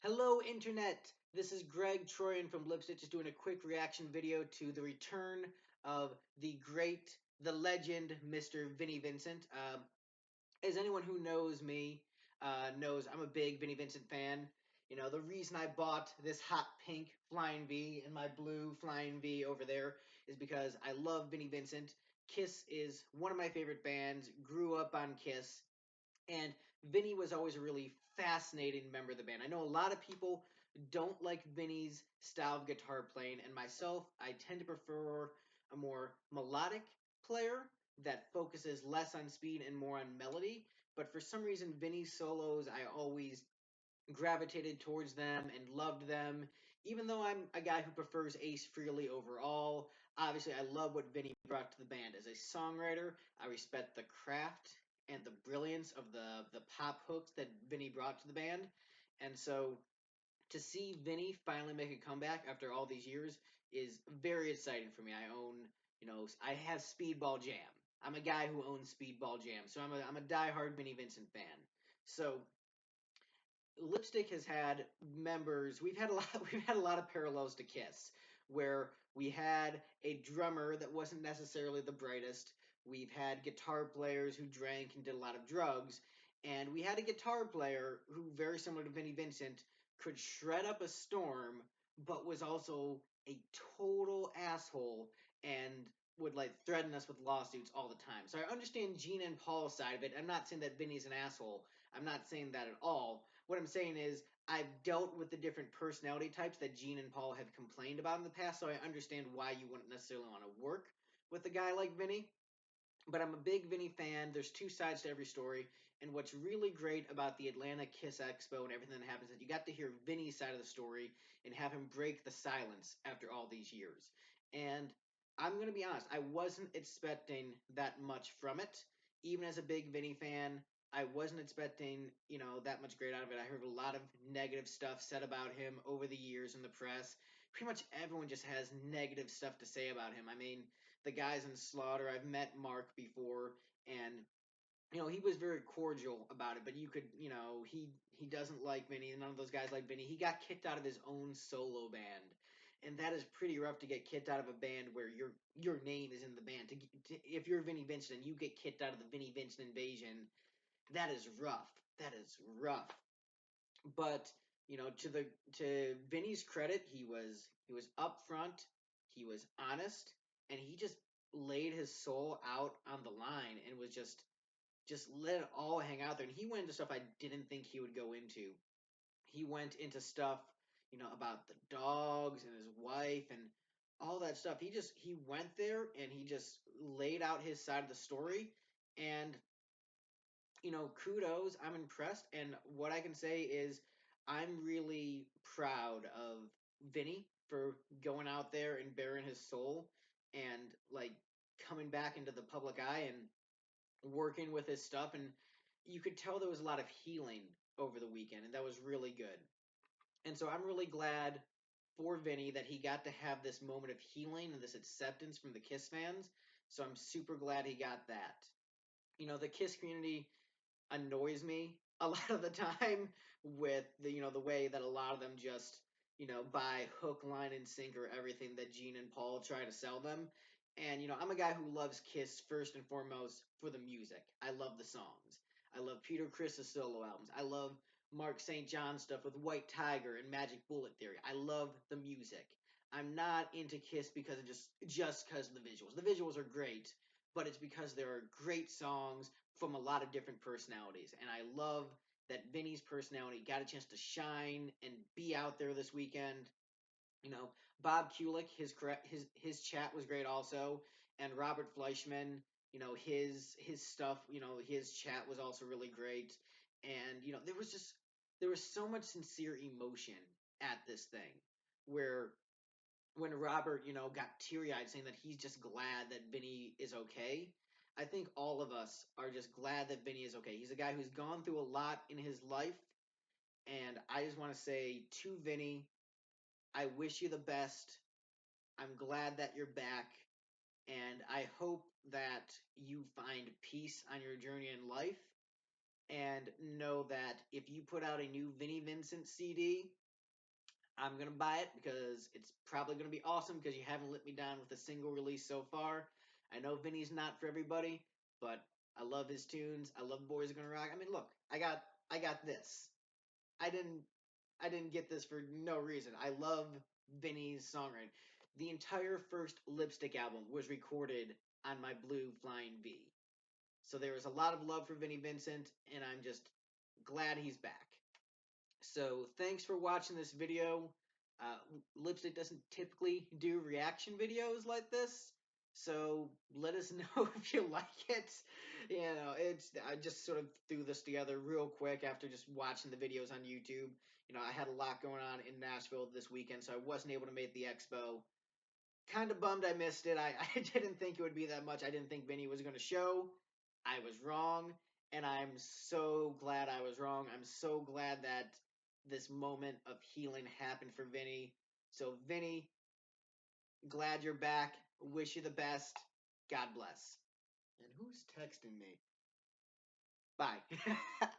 Hello, Internet! This is Greg Troyan from Lipstick, just doing a quick reaction video to the return of the great, the legend, Mr. Vinnie Vincent. As anyone who knows me knows, I'm a big Vinnie Vincent fan. You know, the reason I bought this hot pink Flying V and my blue Flying V over there is because I love Vinnie Vincent. Kiss is one of my favorite bands, grew up on Kiss, and Vinny was always a really fascinating member of the band. I know a lot of people don't like Vinny's style of guitar playing, and myself, I tend to prefer a more melodic player that focuses less on speed and more on melody. But for some reason, Vinny's solos, I always gravitated towards them and loved them. Even though I'm a guy who prefers Ace Frehley overall, obviously I love what Vinny brought to the band. As a songwriter, I respect the craft and the brilliance of the pop hooks that Vinny brought to the band. And so to see Vinny finally make a comeback after all these years is very exciting for me. I have Speedball Jam. I'm a guy who owns Speedball Jam, so I'm a diehard Vinnie Vincent fan. So Lipstick has had members. We've had a lot. We've had a lot of parallels to Kiss, where we had a drummer that wasn't necessarily the brightest. We've had guitar players who drank and did a lot of drugs, and we had a guitar player who, very similar to Vinnie Vincent, could shred up a storm, but was also a total asshole and would like threaten us with lawsuits all the time. So I understand Gene and Paul's side of it. I'm not saying that Vinny's an asshole. I'm not saying that at all. What I'm saying is I've dealt with the different personality types that Gene and Paul have complained about in the past, so I understand why you wouldn't necessarily want to work with a guy like Vinny. But I'm a big Vinny fan. There's two sides to every story, and what's really great about the Atlanta Kiss Expo and everything that happens is that you got to hear Vinny's side of the story and have him break the silence after all these years. And I'm going to be honest, I wasn't expecting that much from it. Even as a big Vinny fan, I wasn't expecting, that much great out of it. I heard a lot of negative stuff said about him over the years in the press. Pretty much everyone just has negative stuff to say about him. I mean, the guys in Slaughter, I've met Mark before, and he was very cordial about it, but you could, he doesn't like Vinny, and none of those guys like Vinny. He got kicked out of his own solo band, and that is pretty rough to get kicked out of a band where your name is in the band. If you're Vinnie Vincent and you get kicked out of the Vinnie Vincent Invasion, that is rough. That is rough. But to Vinny's credit, he was upfront, he was honest, and he just laid his soul out on the line and was just let it all hang out there. And he went into stuff I didn't think he would go into. He went into stuff, about the dogs and his wife and all that stuff. He went there and he just laid out his side of the story. And kudos. I'm impressed. And what I can say is I'm really proud of Vinny for going out there and bearing his soul and like coming back into the public eye and working with his stuff. And you could tell there was a lot of healing over the weekend, and that was really good. And so I'm really glad for Vinny that he got to have this moment of healing and this acceptance from the Kiss fans. So I'm super glad he got that. The Kiss community annoys me a lot of the time with the way that a lot of them just buy hook, line, and sinker everything that Gene and Paul try to sell them. And I'm a guy who loves Kiss first and foremost for the music. I love the songs. I love Peter Chris' solo albums. I love Mark St. John stuff with White Tiger and Magic Bullet Theory. I love the music. I'm not into Kiss because of just because of the visuals. The visuals are great, but it's because there are great songs from a lot of different personalities. And I love that Vinny's personality got a chance to shine and be out there this weekend. Bob Kulick, his chat was great also, and Robert Fleischman, his stuff, his chat was also really great. And there was so much sincere emotion at this thing where when Robert, got teary eyed saying that he's just glad that Vinny is okay, I think all of us are just glad that Vinny is okay. He's a guy who's gone through a lot in his life, and I just want to say to Vinny, I wish you the best. I'm glad that you're back, and I hope that you find peace on your journey in life. and know that if you put out a new Vinnie Vincent CD, I'm gonna buy it because it's probably gonna be awesome because you haven't let me down with a single release so far. I know Vinny's not for everybody, but I love his tunes. I love Boys Are Gonna Rock. I mean, look, I got this. I didn't I didn't get this for no reason. I love Vinny's songwriting. The entire first Lipstick album was recorded on my blue Flying V. So there was a lot of love for Vinnie Vincent, and I'm just glad he's back. So thanks for watching this video. Uh, Lipstick doesn't typically do reaction videos like this, so let us know if you like it. It's I just sort of threw this together real quick after just watching the videos on YouTube. I had a lot going on in Nashville this weekend, so I wasn't able to make the expo. Kind of bummed I missed it. I didn't think it would be that much. I didn't think Vinny was going to show. I was wrong, and I'm so glad I was wrong. I'm so glad that this moment of healing happened for Vinny. So, Vinny, glad you're back. Wish you the best. God bless. And who's texting me? Bye.